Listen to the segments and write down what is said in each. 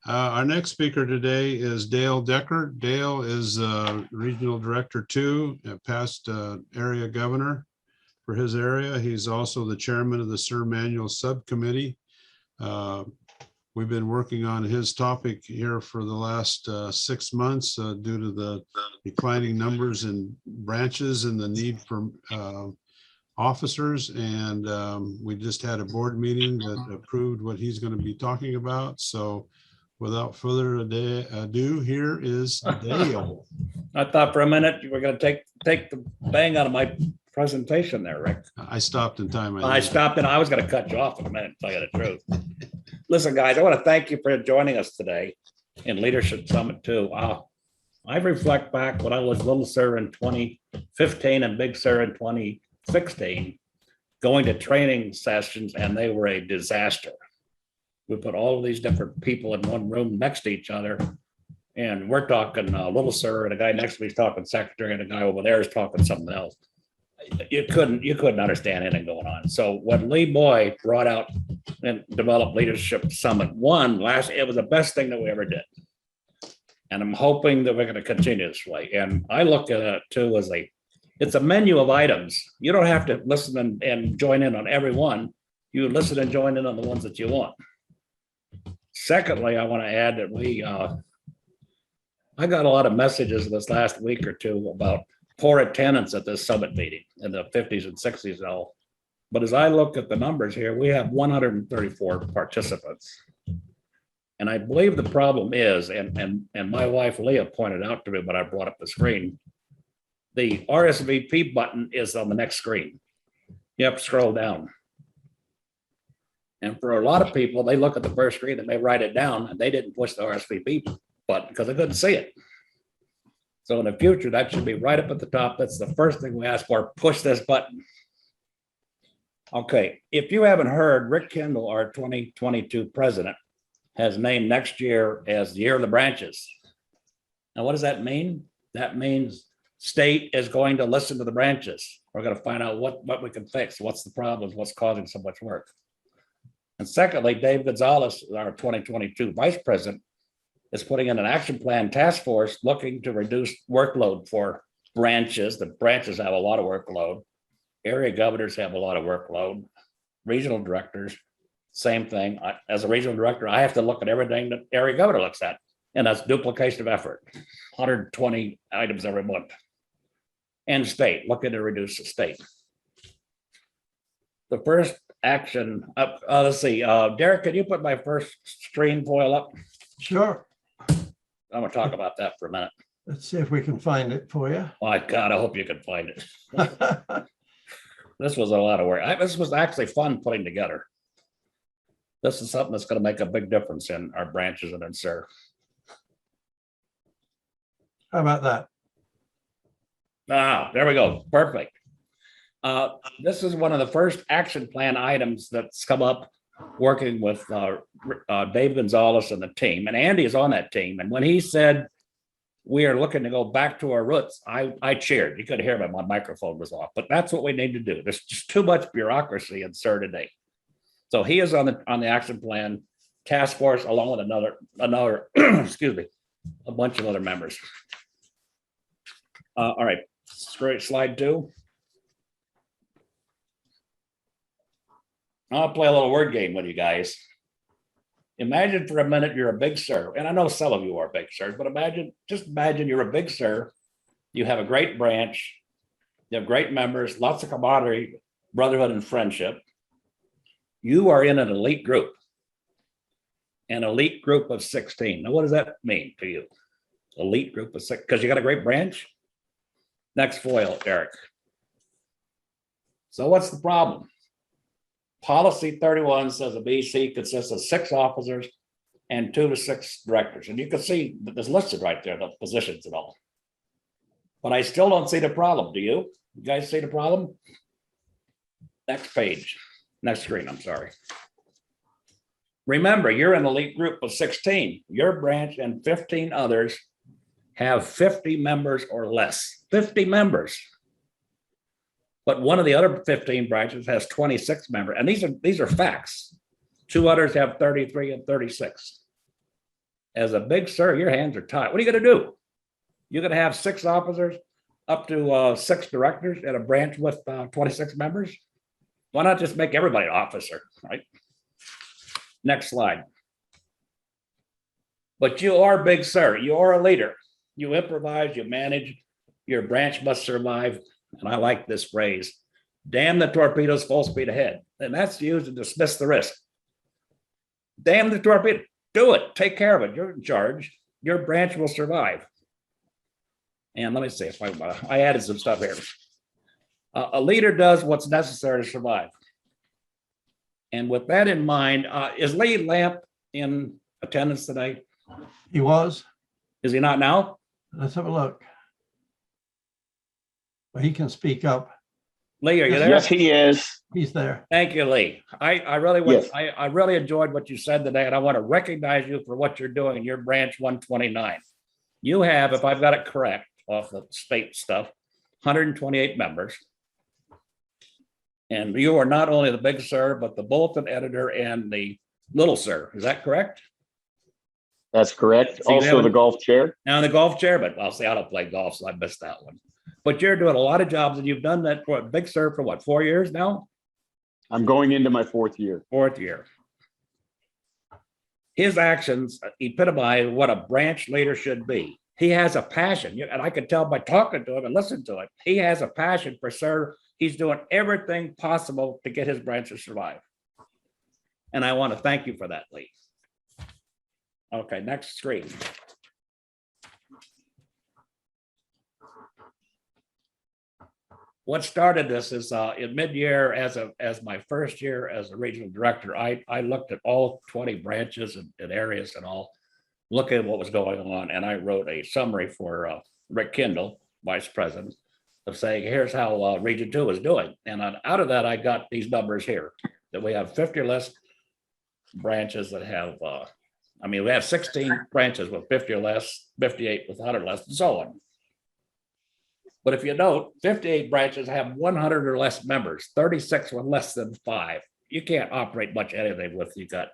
Our next speaker today is Dale Decker. Dale is Regional Director 2, past area governor for his area. He's also the chairman of the Sir Manual Subcommittee. We've been working on his topic here for the last 6 months due to the declining numbers in branches and the need for officers. And we just had a board meeting that approved what he's going to be talking about. So without further ado, here is Dale. I thought for a minute you were going to take the bang out of my presentation there, Rick. I stopped in time. I stopped and I was going to cut you off in a minute, to tell you the truth. Listen, guys, I want to thank you for joining us today in Leadership Summit 2. I reflect back when I was Little Sir in 2015 and Big Sir in 2016, going to training sessions, and they were a disaster. We put all of these different people in one room next to each other, and we're talking Little Sir, and a guy next to me is talking secretary, and a guy over there is talking something else. You couldn't understand anything going on. So when Lee Boy brought out and developed Leadership Summit 1 it was the best thing that we ever did. And I'm hoping that we're going to continue this way. And I look at it too as it's a menu of items. You don't have to listen and join in on every one. You listen and join in on the ones that you want. Secondly, I want to add that I got a lot of messages this last week or two about poor attendance at this summit meeting in the 50s and 60s and all. But as I look at the numbers here, we have 134 participants. And I believe the problem is, and my wife Leah pointed out to me when I brought up the screen, the RSVP button is on the next screen. You have to scroll down. And for a lot of people, they look at the first screen and they write it down, and they didn't push the RSVP button because they couldn't see it. So in the future, that should be right up at the top. That's the first thing we ask for, push this button. Okay, if you haven't heard, Rick Kendall, our 2022 president, has named next year as the Year of the Branches. Now, what does that mean? That means state is going to listen to the branches. We're going to find out what we can fix, what's the problems, what's causing so much work. And secondly, Dave Gonzalez, our 2022 vice president, is putting in an action plan task force looking to reduce workload for branches. The branches have a lot of workload. Area governors have a lot of workload. Regional directors, same thing. As a regional director, I have to look at everything that area governor looks at, and that's duplication of effort, 120 items every month. And state, looking to reduce the state. The first action, let's see, Derek, can you put my first screen foil up? Sure. I'm gonna talk about that for a minute. Let's see if we can find it for you. My God, I hope you can find it. This was a lot of work. This was actually fun putting together. This is something that's going to make a big difference in our branches and in SIR. How about that? There we go. Perfect. This is one of the first action plan items that's come up working with Dave Gonzalez and the team. And Andy is on that team. And when he said, we are looking to go back to our roots, I cheered. You couldn't hear me, my microphone was off. But that's what we need to do. There's just too much bureaucracy in SIR today. So he is on the action plan task force along with another excuse me, a bunch of other members. All right, slide 2. I'll play a little word game with you guys. Imagine for a minute you're a Big Sir, and I know some of you are Big Sirs, but just imagine you're a Big Sir. You have a great branch, you have great members, lots of camaraderie, brotherhood, and friendship. You are in an elite group of 16. Now, what does that mean to you? Elite group of 6, because you got a great branch? Next foil, Eric. So what's the problem? Policy 31 says a BC consists of 6 officers and 2 to 6 directors. And you can see that there's listed right there, the positions and all. But I still don't see the problem. Do you? You guys see the problem? Next page. Next screen, I'm sorry. Remember, you're an elite group of 16. Your branch and 15 others have 50 members or less. 50 members. But one of the other 15 branches has 26 members. And these are facts. 2 others have 33 and 36. As a big sir, your hands are tied. What are you gonna do? You're gonna have 6 officers, up to 6 directors at a branch with 26 members? Why not just make everybody an officer, right? Next slide. But you are big sir, you are a leader. You improvise, you manage, your branch must survive. And I like this phrase, damn the torpedoes, full speed ahead. And that's used to dismiss the risk. Damn the torpedo, do it, take care of it, you're in charge, your branch will survive. And let me see if I added some stuff here. A leader does what's necessary to survive. And with that in mind, is Lee Lamp in attendance today? He was. Is he not now? Let's have a look. Well, he can speak up. Lee, are you there? Yes, he is. He's there. Thank you, Lee. I really was, Yes. I really enjoyed what you said today, and I want to recognize you for what you're doing in your branch 129. You have, if I've got it correct, off the state stuff, 128 members. And you are not only the big sir, but the bulletin editor and the little sir. Is that correct? That's correct. So you Also haven't- the golf chair. Now the golf chairman. Well, see, I don't play golf, so I missed that one. But you're doing a lot of jobs, and you've done that for big sir for what, 4 years now? I'm going into my 4th year. 4th year. His actions epitomize what a branch leader should be. He has a passion, and I could tell by talking to him and listening to him. He has a passion for sir. He's doing everything possible to get his branch to survive. And I want to thank you for that, Lee. Okay, next screen. What started this is in mid-year, as my first year as a regional director, I looked at all 20 branches and areas and all, looking at what was going on, and I wrote a summary for Rick Kindle, vice president, of saying, here's how Region 2 is doing. And out of that, I got these numbers here, that we have 50 or less branches that have, we have 16 branches with 50 or less, 58 with 100 or less, and so on. But if you note, 58 branches have 100 or less members, 36 with less than 5. You can't operate much anything with, you got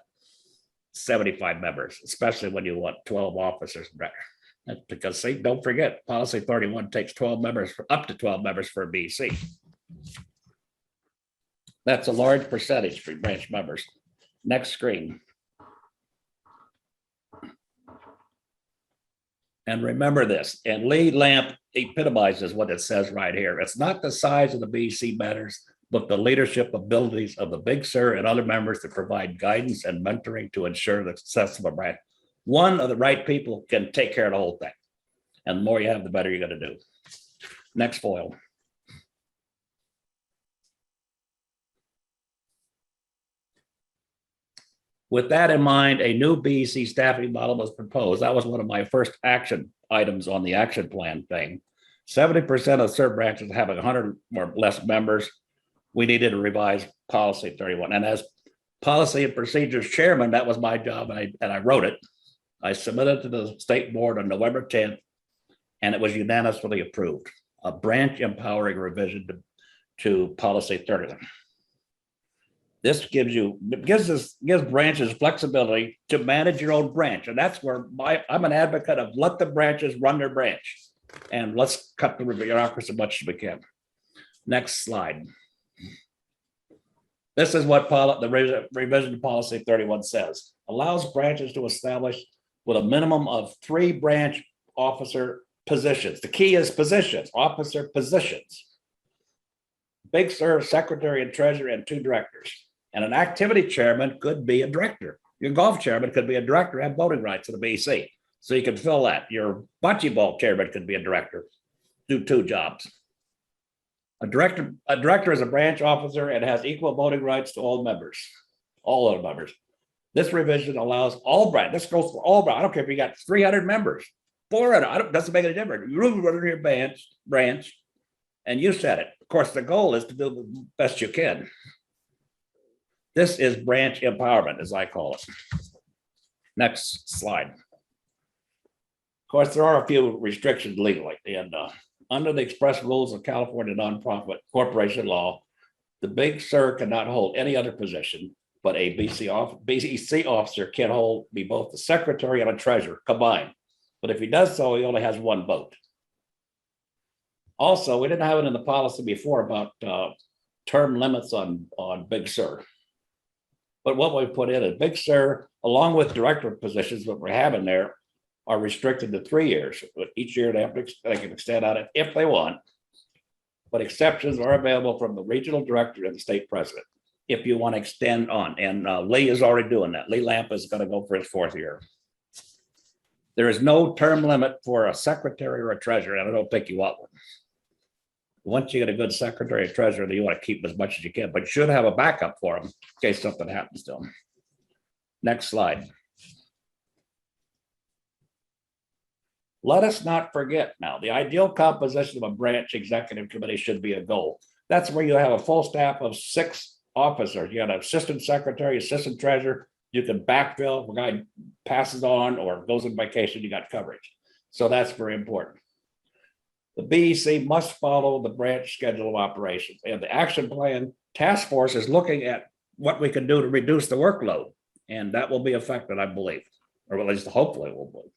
75 members, especially when you want 12 officers. Because see, don't forget, policy 31 takes 12 members, up to 12 members for a BC. That's a large percentage for branch members. Next screen. And remember this, and Lee Lamp epitomizes what it says right here. It's not the size of the BC matters, but the leadership abilities of the big sir and other members to provide guidance and mentoring to ensure the success of a branch. One of the right people can take care of the whole thing. And the more you have, the better you're going to do. Next foil. With that in mind, a new BC staffing model was proposed. That was one of my first action items on the action plan thing. 70% of CERT branches having 100 or less members. We needed to revise policy 31. And as policy and procedures chairman, that was my job, and I wrote it. I submitted to the state board on November 10th, and it was unanimously approved. A branch empowering revision to policy 31. This gives branches flexibility to manage your own branch. And that's where I'm an advocate of let the branches run their branch, and let's cut the bureaucracy as much as we can. Next slide. This is what the revision to policy 31 says. Allows branches to establish with a minimum of 3 branch officer positions. The key is positions, officer positions. Big sir, secretary and treasurer, and 2 directors. And an activity chairman could be a director. Your golf chairman could be a director, have voting rights in the BC. So you can fill that. Your bocce ball chairman could be a director, do 2 jobs. A director is a branch officer and has equal voting rights to all members, all other members. This revision allows all branch, this goes for all branch. I don't care if you got 300 members, 400, doesn't make any difference. You run your branch, and you said it. Of course, the goal is to do the best you can. This is branch empowerment, as I call it. Next slide. Of course, there are a few restrictions legally, and under the express rules of California nonprofit corporation law, the big sir cannot hold any other position. but a BEC officer can be both the secretary and a treasurer combined. But if he does so, he only has one vote. Also, we didn't have it in the policy before about term limits on Big Sur. But what we put in is Big Sur, along with director positions that we're having there, are restricted to 3 years. But each year they can extend on it if they want. But exceptions are available from the regional director and the state president if you want to extend on. And Lee is already doing that. Lee Lamp is going to go for his 4th year. There is no term limit for a secretary or a treasurer, and I don't think you want one. Once you get a good secretary or treasurer, you want to keep as much as you can, but you should have a backup for them in case something happens to them. Next slide. Let us not forget now, the ideal composition of a branch executive committee should be a goal. That's where you have a full staff of 6 officers. You got an assistant secretary, assistant treasurer. You can backfill if a guy passes on or goes on vacation, you got coverage. So that's very important. The BEC must follow the branch schedule of operations, and the action plan task force is looking at what we can do to reduce the workload. And that will be affected, I believe, or at least hopefully will be.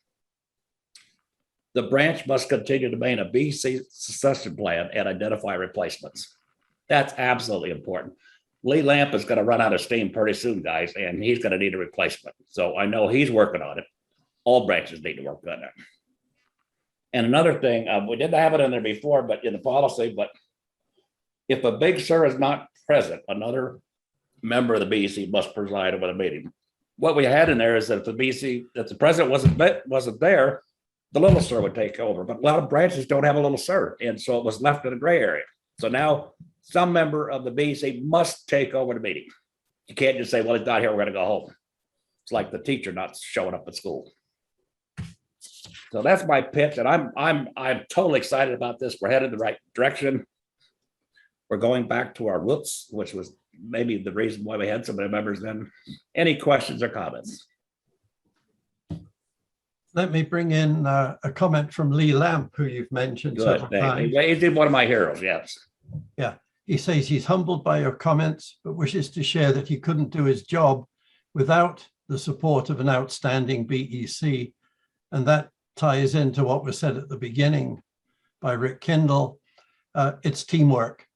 The branch must continue to maintain a BEC succession plan and identify replacements. That's absolutely important. Lee Lamp is going to run out of steam pretty soon, guys, and he's going to need a replacement. So I know he's working on it. All branches need to work on it. And another thing, we didn't have it in there before, but in the policy, but if a Big Sur is not present, another member of the BEC must preside over the meeting. What we had in there is that if the BEC, if the president wasn't there, the Little Sur would take over. But a lot of branches don't have a Little Sur, and so it was left in a gray area. So now some member of the BEC must take over the meeting. You can't just say, well, he's not here, we're going to go home. It's like the teacher not showing up at school. So that's my pitch, and I'm totally excited about this. We're headed the right direction. We're going back to our roots, which was maybe the reason why we had so many members then. Any questions or comments? Let me bring in a comment from Lee Lamp, who you've mentioned Good. several times. He did one of my heroes, yes. Yeah, he says he's humbled by your comments, but wishes to share that he couldn't do his job without the support of an outstanding BEC. And that ties into what was said at the beginning by Rick Kindle. It's teamwork.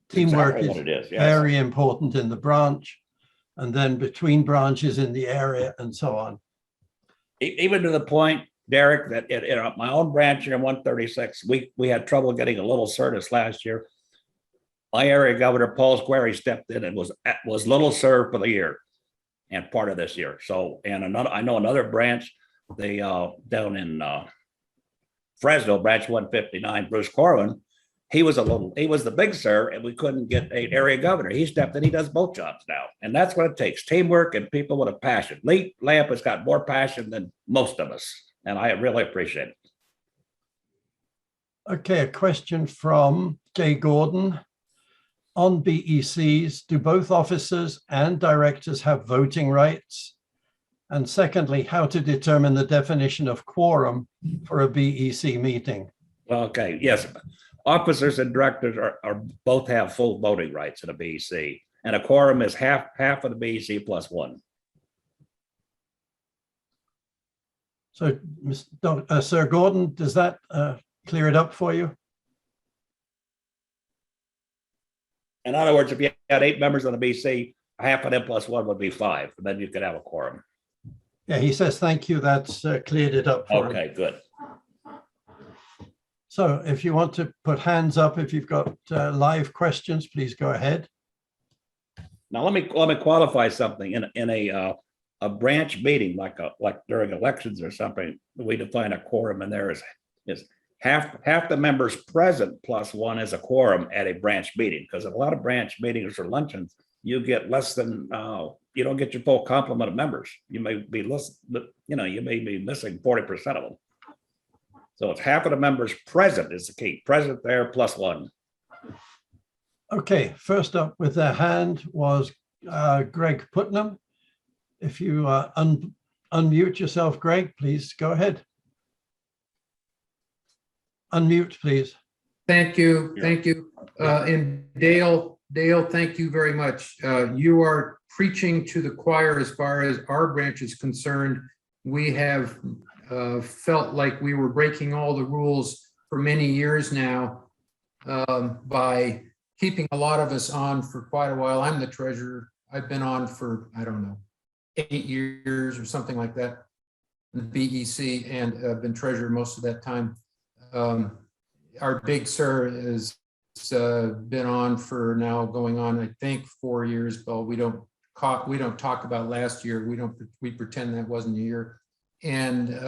Teamwork Exactly is what it is, yes. very important in the branch, and then between branches in the area and so on. Even to the point, Derek, that in my own branch here in 136, we had trouble getting a Little Sur this last year. My area governor, Paul Squarey, stepped in and was Little Sur for the year and part of this year. So, and I know another branch, they down in Fresno, branch 159, Bruce Corwin, he was the Big Sur, and we couldn't get an area governor. He stepped in, he does both jobs now. And that's what it takes, teamwork and people with a passion. Lee Lamp has got more passion than most of us, and I really appreciate it. Okay, a question from Jay Gordon. On BECs, do both officers and directors have voting rights? And secondly, how to determine the definition of quorum for a BEC meeting? Okay, yes. Officers and directors are both have full voting rights in a BEC, and a quorum is half of the BEC plus one. So, Sir Gordon, does that clear it up for you? In other words, if you had 8 members on the BEC, half of them plus one would be 5, and then you could have a quorum. Yeah, he says, thank you. That's cleared it up for him. Okay, good. So if you want to put hands up, if you've got live questions, please go ahead. Now let me qualify something. In a branch meeting, like during elections or something, we define a quorum, and there is half the members present plus one is a quorum at a branch meeting. Because a lot of branch meetings or luncheons, you get less than you don't get your full complement of members. You may be less, you may be missing 40% of them. So it's half of the members present is the key. Present there plus one. Okay, first up with their hand was Greg Putnam. If you unmute yourself, Greg, please go ahead. Unmute, please. Thank you. Thank you. And Dale, thank you very much. You are preaching to the choir as far as our branch is concerned. We have felt like we were breaking all the rules for many years now by keeping a lot of us on for quite a while. I'm the treasurer. I've been on for, I don't know, 8 years or something like that, the BEC, and I've been treasurer most of that time. Our big sir has been on for now going on, I think, 4 years, but we don't talk about last year. We pretend that wasn't a year. And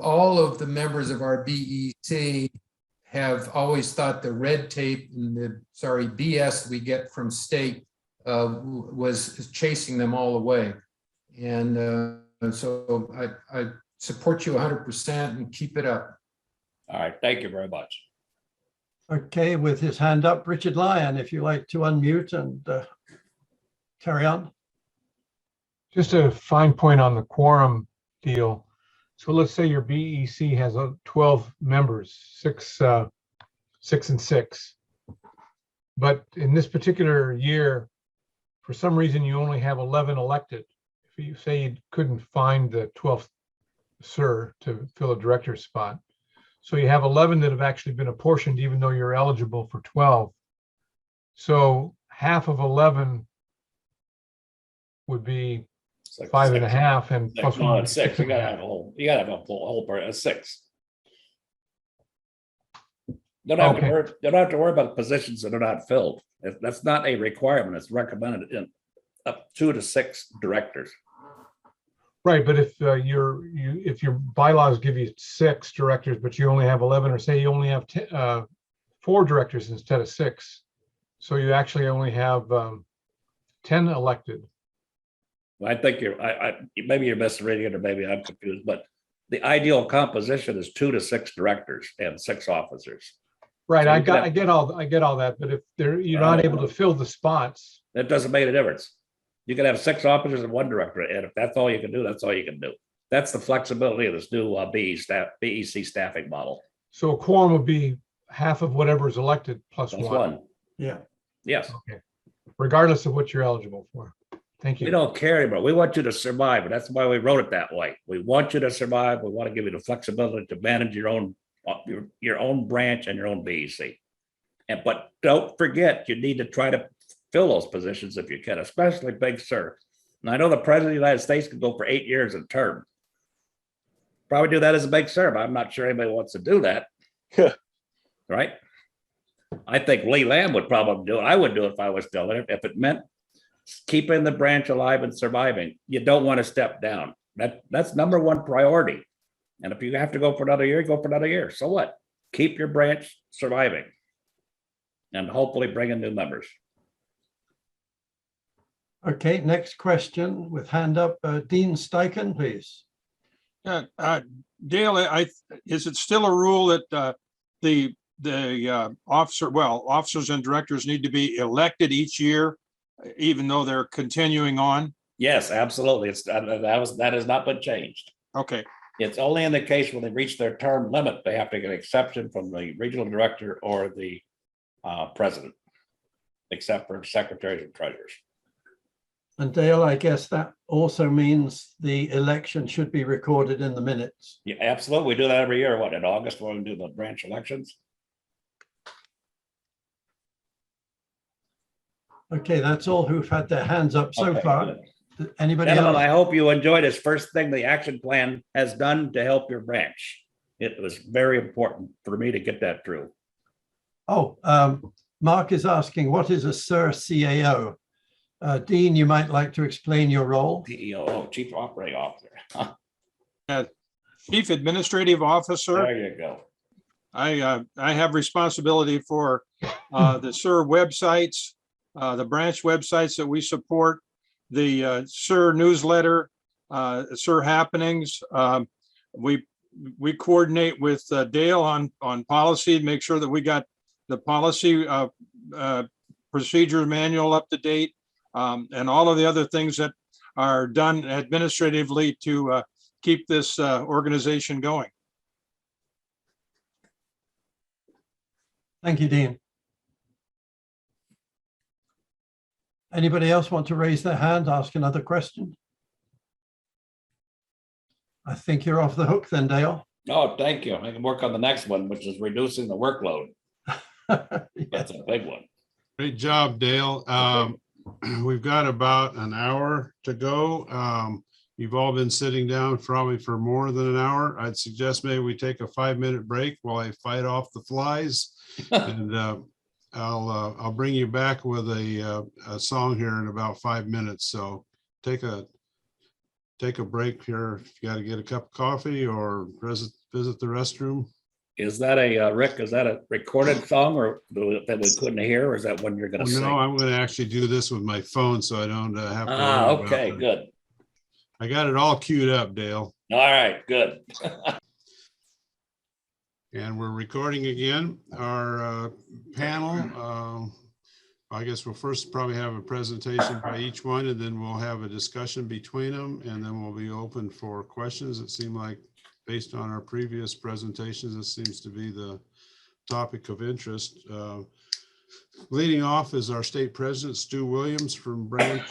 all of the members of our BEC have always thought the red tape and the BS we get from state was chasing them all away. And so I support you 100% and keep it up. All right, thank you very much. Okay, with his hand up, Richard Lyon, if you like to unmute and carry on. Just a fine point on the quorum deal. So let's say your BEC has 12 members, six and six. But in this particular year, for some reason, you only have 11 elected. If you say you couldn't find the 12th sir to fill a director's spot, so you have 11 that have actually been apportioned, even though you're eligible for 12. So half of 11 would be It's like 5.5, and six. plus No, one. it's 6. You gotta have a whole. You gotta have a whole part. It's 6. Don't have Okay. to worry. Don't have to worry about positions that are not filled. That's not a requirement. It's recommended in up 2 to 6 directors. Right, but if if your bylaws give you 6 directors, but you only have 11, or say you only have 4 directors instead of 6, so you actually only have 10 elected. Well, I think maybe you're misreading it, or maybe I'm confused. But the ideal composition is 2 to 6 directors and 6 officers. Right, So I you could get all that, but if you're not able to fill the spots. That doesn't make a difference. You can have 6 officers and 1 director, and if that's all you can do, that's all you can do. That's the flexibility of this new BEC staffing model. So a quorum would be half of whatever is elected plus Plus one. 1. Yeah. Yes. Okay, regardless of what you're eligible for. Thank We you. don't care anymore. We want you to survive, and that's why we wrote it that way. We want you to survive. We want to give you the flexibility to manage your own branch and your own BEC. But don't forget, you need to try to fill those positions if you can, especially big sir. And I know the president of the United States can go for 8 years in term. Probably do that as a big sir, but I'm not sure anybody wants to do that. Right? I think Lee Lamb would probably do it. I would do it if I was still there, if it meant keeping the branch alive and surviving. You don't want to step down. That's number 1 priority. And if you have to go for another year, go for another year. So what? Keep your branch surviving and hopefully bring in new members. Okay, next question with hand up, Dean Steichen, please. Dale, is it still a rule that the officers and directors need to be elected each year, even though they're continuing on? Yes, absolutely. That has not been changed. Okay, It's only in the case when they reach their term limit, they have to get an exception from the regional director or the president, except for secretaries and treasurers. And Dale, I guess that also means the election should be recorded in the minutes. Yeah, absolutely. We do that every year. What, in August when we do the branch elections? Okay, that's all who've had their hands up so Okay, far. good. Anybody Gentlemen, I else? hope you enjoyed this first thing the action plan has done to help your branch. It was very important for me to get that through. Oh, Mark is asking, what is a Sir CAO? Dean, you might like to explain your role. CEO, Chief Operating Officer. Chief Administrative Officer. There you go. I have responsibility for the SIR websites, the branch websites that we support, the SIR newsletter, SIR happenings. We coordinate with Dale on policy to make sure that we got the policy procedure manual up to date, and all of the other things that are done administratively to keep this organization going. Thank you, Dean. Anybody else want to raise their hand, ask another question? I think you're off the hook then, Dale. Oh, thank you. I can work on the next one, which is reducing the workload. Yeah. That's a big one. Great job, Dale. We've got about an hour to go. You've all been sitting down probably for more than an hour. I'd suggest maybe we take a 5-minute break while I fight off the flies. And I'll bring you back with a song here in about 5 minutes. So take a break here. If you got to get a cup of coffee or visit the restroom. Is that a, Rick, is that a recorded song or that we couldn't hear? Or is that one you're gonna Well, sing? no, I'm going to actually do this with my phone so I don't have to. Ah, worry about okay, the- good. I got it all queued up, Dale. All right, good. And we're recording again. Our panel, I guess we'll first probably have a presentation by each one, and then we'll have a discussion between them, and then we'll be open for questions. It seemed like, based on our previous presentations, this seems to be the topic of interest. Leading off is our state president, Stu Williams from Branch